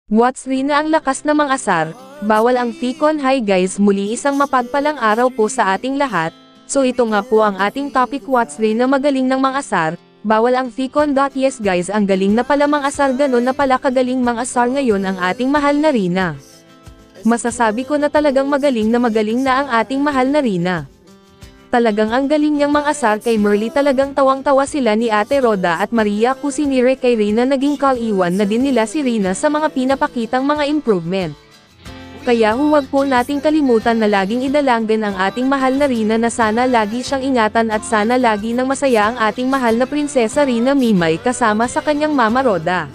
What's Rina ang lakas na mang-asar, bawal ang Ficon. Hi guys, muli isang mapagpalang araw po sa ating lahat. So ito nga po ang ating topic, What's Rina magaling ng mang-asar, bawal ang Ficon. Yes guys, ang galing na pala mang-asar, ganon na pala kagaling mang-asar ngayon ang ating mahal na Rina. Masasabi ko na talagang magaling na ang ating mahal na Rina. Talagang ang galing niyang mang-asar kay Merly, talagang tawang-tawa sila ni Ate Roda at Maria Cusinire kay Rina, naging kaliwan na din nila si Rina sa mga pinapakitang mga improvement. Kaya huwag po nating kalimutan na laging idalangin ang ating mahal na Rina, na sana lagi siyang ingatan at sana lagi nang masaya ang ating mahal na prinsesa Rina Mimay kasama sa kanyang mama Roda.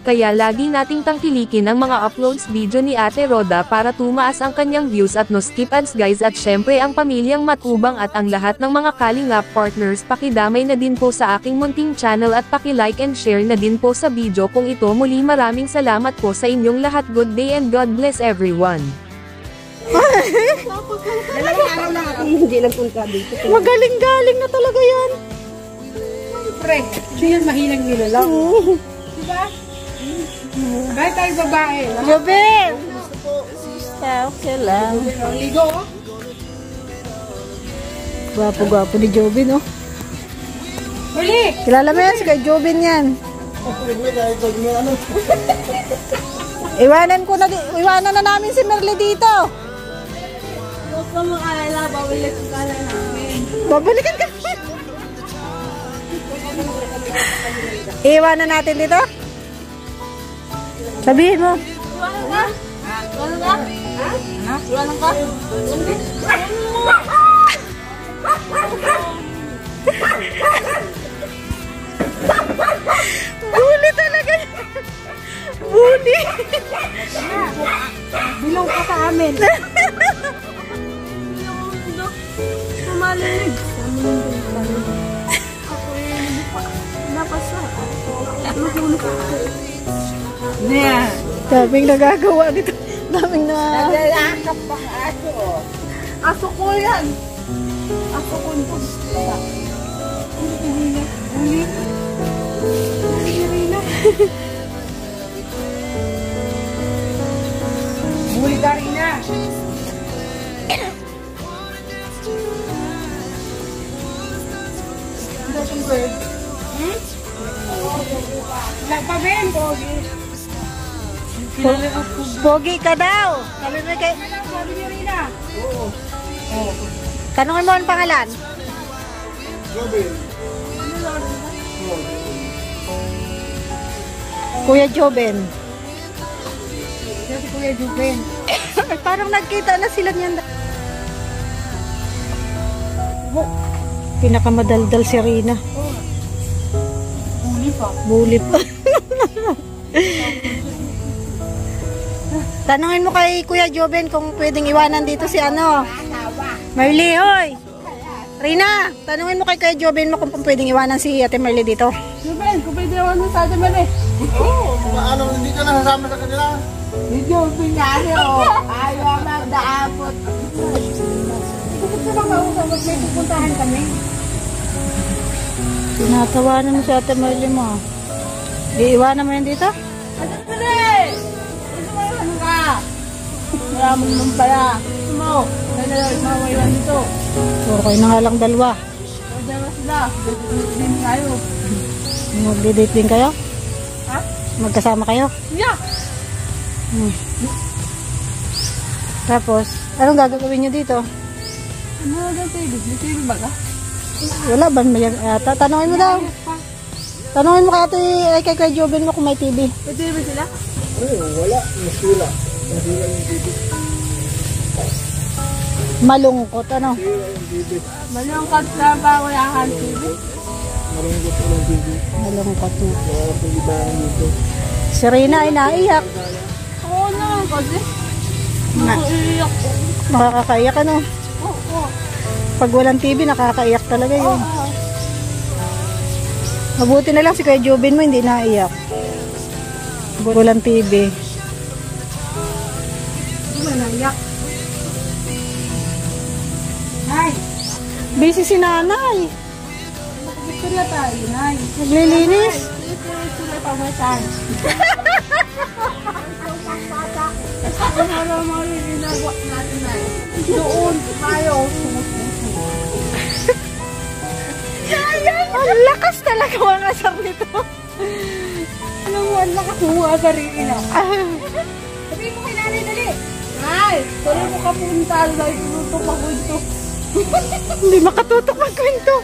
Kaya lagi nating tangkilikin ang mga uploads video ni Ate Roda para tumaas ang kanyang views at no skip ads guys. At syempre ang pamilyang Matubang at ang lahat ng mga Kalingap partners, pakidamay na din po sa aking munting channel at paki-like and share na din po sa video kung ito. Muli maraming salamat po sa inyong lahat. Good day and God bless everyone. Dalawang araw lang ako hindi nagpunta dito. Magaling-galing na talaga yan. Pre, siya mahilang nila lang. Diba? Bakit tayo babae? Jobin! Okay lang. Ligo? Gwapo-gwapo ni Jobin, oh. Huli! Kilala mo yan, si kay Jobin yan. Iwanan na namin si Merly dito. Huwag ka mag-alala, babalik ka lang namin. Babalikan ka. Iwanan natin dito. Sabihin mo. Iwanan ka? Iwanan ka? Ha? Iwanan ka? Bully talaga. Bully. Bilong ka sa amin. Kumalinig. Ako yung napasa. Nahulog ako. Yeah. Daming nagagawa nito. Daming na... Naglalakap pang aso. Aso ko yan. Aso ko ito. Uli. Uli ka, Rina. Ang bird. Nagpabin, Pogi. Pogi ka daw. Sabi mo kay... Sabi niya, Rina. Oo. Tanungin mo ang pangalan. Jobin. Kuya Jobin. Si Kuya Jobin. Parang nagkita na sila niyan. Pinakamadaldal si Rina. Uli pa. Bully pa. Tanungin mo kay Kuya Jobin kung pwedeng iwanan dito si ano. Merly, hoy. Rina, tanungin mo kay Kuya Jobin mo kung pwedeng iwanan si Ate Merly dito. Jobin, kung pwede iwanan sa Ate Merly. Oo, ano, hindi ka nasasama sa kanila. Si Jobin nga rin, o. Ayaw magdaapot. Gusto ko bang mausap at may pupuntahan kami? Tinatawanan mo si Ate Merly mo. Iiwanan mo yan dito? Ate Merly! Gusto mo ano ka? Wala mo naman pala. Gusto mo? Nalalaw mawaiwan dito. Puro kayo na nga lang dalawa. O dalawa sila. Din kayo. Magdi-date din kayo? Ha? Magkasama kayo? Yeah! Tapos, anong gagawin nyo dito? Ano na daw TV? May TV ba ka? Wala ba? Tanungin mo daw. Tanungin mo kay Kuya Jobin mo kung may TV. May TV sila? Wala, masila. Masila yung TV. Malungkot, ano? Malungkot na ba wala kang TV? Marungot ko ng TV. Malungkot na. Wala pang ibang dito. Si Rina ay naiyak. Oo naman kasi. Na. Nakaiyak ko. Makakaiyak, ano? Oo. Pag walang TV, nakakaiyak talaga yun. Oo. Mabuti na lang si Kuya Jobin mo, hindi naiyak. Walang TV. Hindi ba naiyak? Nay! Busy si nanay. Victoria tayo, Nay. Naglilinis. Victoria pa mo Para mga ginagawa natin na doon tayo sumususo. Ang lakas talaga mga asar nito. Alam mo, ang lakas mo mga sarili na. Sabihin mo kay nanay, dali. Ay, tuloy mo kapunta. Dahil tututok ako ito. Hindi makatutok magkwento.